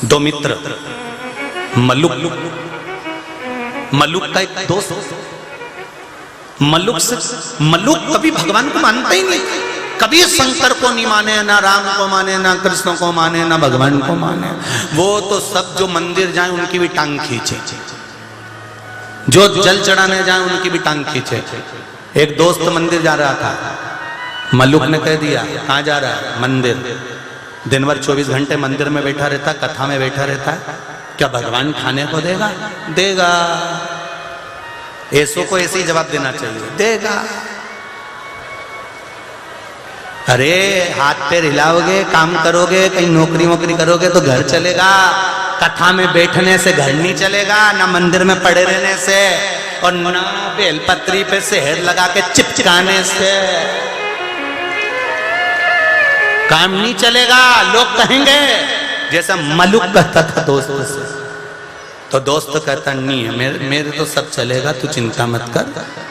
दो मित्र, मल्लुक का एक दोस्त। मल्लुक कभी भगवान को मानता ही नहीं, कभी शंकर को नहीं माने, ना राम को माने, ना कृष्ण को माने, ना भगवान को माने। वो तो सब जो मंदिर जाए उनकी भी टांग खींचे, जो जल चढ़ाने जाए उनकी भी टांग खींचे। एक दोस्त मंदिर जा रहा था, मल्लुक ने कह दिया कहाँ जा रहा है? मंदिर। दिन भर 24 घंटे मंदिर में बैठा रहता, कथा में बैठा रहता है, क्या भगवान खाने को देगा? देगा। ऐसो को ऐसे ही जवाब देना चाहिए, देगा। अरे हाथ पैर हिलाओगे, काम करोगे, कहीं नौकरी वोकरी करोगे तो घर चलेगा। कथा में बैठने से घर नहीं चलेगा, ना मंदिर में पड़े रहने से, और ना बेलपत्री पे शहर लगा के चिपचिकाने से काम नहीं चलेगा। लोग कहेंगे, जैसा मल्लुक कहता था दोस्त से, तो दोस्त कहता नहीं है, मेरे तो सब चलेगा, तू चिंता मत कर,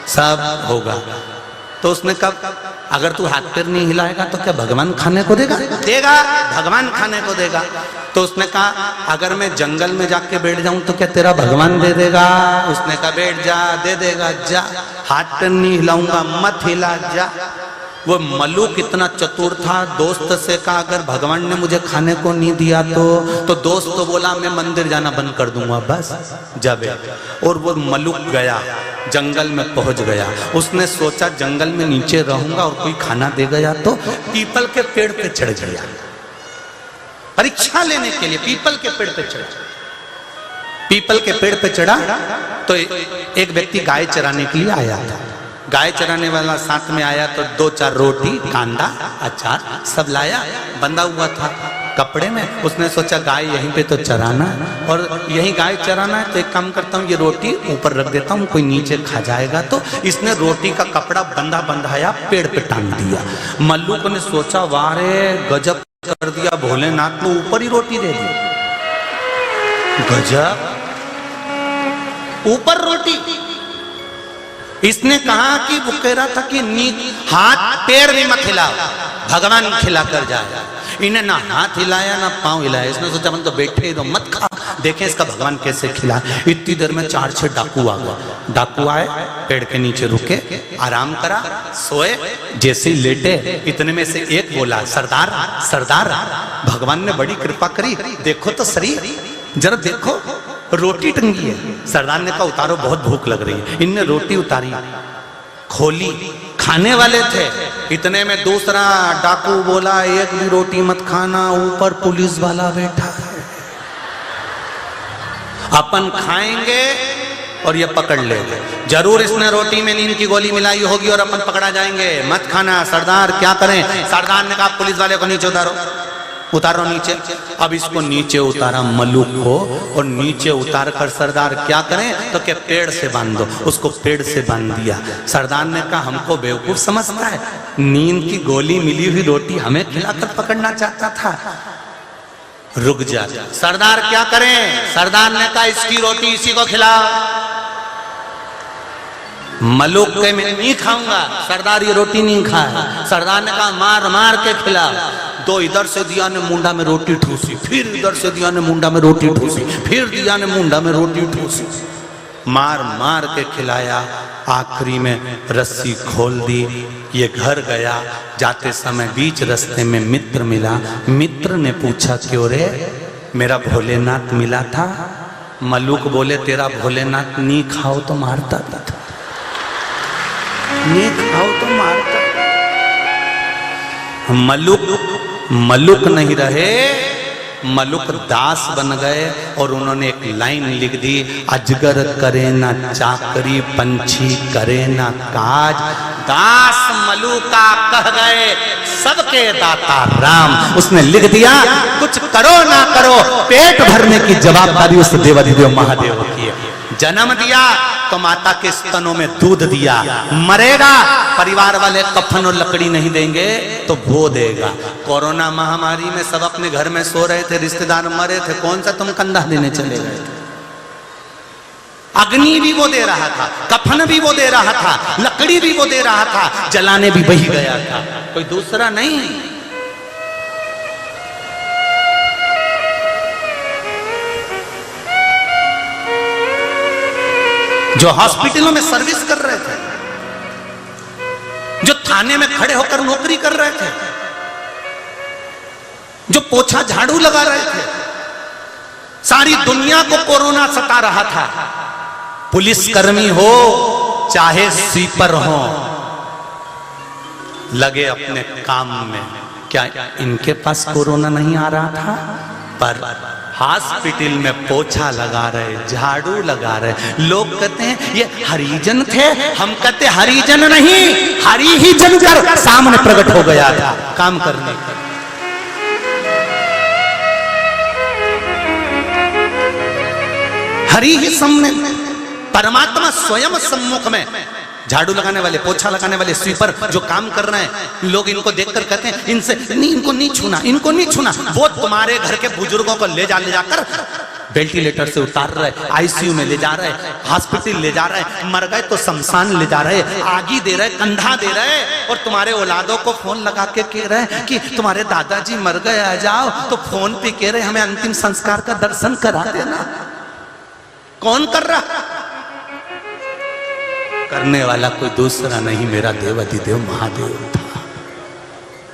सब होगा। तो उसने कहा अगर तू हाथ पैर नहीं हिलाएगा तो क्या भगवान खाने को देगा? देगा, भगवान खाने को देगा। तो उसने कहा अगर मैं जंगल में जाके बैठ जाऊं तो क्या तेरा भगवान दे देगा? उसने कहा बैठ जा, दे देगा, जा। हाथ पैर नहीं हिलाऊंगा, मत हिला, जा। वो मल्लुक इतना चतुर था, दोस्त से कहा अगर भगवान ने मुझे खाने को नहीं दिया तो दोस्त तो बोला मैं मंदिर जाना बंद कर दूंगा, बस जब। और वो मल्लुक गया, जंगल में पहुंच गया। उसने सोचा जंगल में नीचे रहूंगा और कोई खाना दे गया तो पीपल के पेड़ पे चढ़ गया, परीक्षा लेने के लिए पीपल के पेड़ पे चढ़ा। पीपल के पेड़ पे चढ़ा तो एक व्यक्ति गाय चराने के लिए आया था। गाय चराने वाला साथ में आया तो 2-4 रोटी, कांदा, अचार सब लाया, बंधा हुआ था कपड़े में। उसने सोचा गाय यहीं पे तो चराना और यहीं गाय चराना है, तो एक काम करता हूँ, ये रोटी ऊपर रख देता हूँ, कोई नीचे खा जाएगा। तो इसने रोटी का कपड़ा बंधाया पेड़ पे टांग दिया। मल्लुक ने सोचा वाह रे गजब कर दिया, भोलेनाथ को ऊपर ही रोटी दे दी, गजब, ऊपर रोटी। इसने कहा कि वो कह रहा था कि हाथ पैर भी मत हिलाओ, भगवान खिला कर जाए। इन्हें ना हाथ हिलाया ना पांव हिलाया। इसने सोचा मन तो बैठे तो मत खा, देखें इसका भगवान कैसे खिला। इतनी देर में 4-6 डाकू आ गए। डाकू आए, पेड़ के नीचे रुके, आराम करा, सोए। जैसे ही लेटे इतने में से एक बोला सरदार सरदार, भगवान ने बड़ी कृपा करी, देखो तो सही, जरा देखो रोटी टंगी है। सरदार ने कहा उतारो, बहुत भूख लग रही है। इनने रोटी उतारी, खोली, खाने वाले थे। इतने में दूसरा डाकू बोला एक भी रोटी मत खाना, ऊपर पुलिस वाला बैठा है, अपन खाएंगे और ये पकड़ लेंगे। जरूर इसने रोटी में नींद की गोली मिलाई होगी और अपन पकड़ा जाएंगे, मत खाना। सरदार क्या करें? सरदार ने कहा पुलिस वाले को नीचे उतारो नीचे। अब इसको नीचे उतारा मल्लुक को, और नीचे उतार कर सरदार क्या करें? तो क्या पेड़ से बांध दो। उसको पेड़ से बांध दिया। सरदार ने कहा हमको बेवकूफ समझता है, नींद की गोली मिली हुई रोटी हमें खिलाकर पकड़ना चाहता था, रुक जा। सरदार क्या करें? सरदार ने कहा इसकी रोटी इसी को खिलाओ। मल्लुक के मैं नहीं खाऊंगा, सरदार ये रोटी नहीं खाए। सरदार ने कहा मार मार के खिलाओ। दो इधर से दिया ने मुंडा में रोटी ठूसी, फिर इधर से दिया ने मुंडा में रोटी ठूसी, फिर दिया ने मुंडा में रोटी ठूसी, मार मार के खिलाया। आखिरी में रस्सी खोल दी, ये घर गया। जाते समय बीच रास्ते में मित्र मिला। मित्र ने पूछा क्यों रे? मेरा भोलेनाथ मिला था। मल्लुक बोले तेरा भोलेनाथ नहीं खाओ तो मारता था, नहीं खाओ तो मारता। मल्लुक नहीं रहे, मल्लुक दास बन गए। और उन्होंने एक लाइन लिख दी, अजगर करे ना चाकरी, पंछी करे ना काज, दास मल्लुका कह गए सबके दाता राम। उसने लिख दिया कुछ करो ना करो, पेट भरने की जवाबदारी उस देवाधिदेव महादेव की है। जन्म दिया तो माता के स्तनों में दूध दिया, मरेगा परिवार वाले कफन और लकड़ी नहीं देंगे तो वो देगा। कोरोना महामारी में सब अपने घर में सो रहे थे, रिश्तेदार मरे थे, कौन सा तुम कंधा देने चले गए थे? अग्नि भी वो दे रहा था, कफन भी वो दे रहा था, लकड़ी भी वो दे रहा था, जलाने भी वही गया था, कोई दूसरा नहीं। जो हॉस्पिटलों में सर्विस कर रहे थे, जो थाने में खड़े होकर नौकरी कर रहे थे, जो पोछा झाड़ू लगा रहे थे, सारी दुनिया को कोरोना सता रहा था। पुलिसकर्मी हो चाहे स्वीपर हो, लगे अपने काम में। क्या इनके पास कोरोना नहीं आ रहा था? पर हॉस्पिटल में पोछा लगा रहे, झाड़ू लगा रहे। लोग कहते हैं ये हरिजन थे, हम कहते हरिजन नहीं, हरि ही जन कर सामने प्रकट हो गया था काम करने का। हरि ही सामने, परमात्मा स्वयं सम्मुख में। झाड़ू लगाने वाले, पोछा लगाने वाले, स्वीपर जो काम कर रहे हैं, लोग इनको देखकर कहते हैं इनसे नहीं, इनको नहीं छूना, इनको नहीं छूना। वो तुम्हारे घर के बुजुर्गों को ले जाकर वेंटिलेटर से उतार रहे, आईसीयू में ले जा रहे, हॉस्पिटल ले जा रहे, मर गए तो शमशान ले जा रहे, आगी दे रहे, कंधा दे रहे, और तुम्हारे औलादों को फोन लगा के कह रहे कि तुम्हारे दादाजी मर गए, आ जाओ। तो फोन पे कह रहे हमें अंतिम संस्कार का दर्शन करा देना। कौन कर रहा? करने वाला कोई दूसरा नहीं, मेरा देव अधिदेव महादेव था।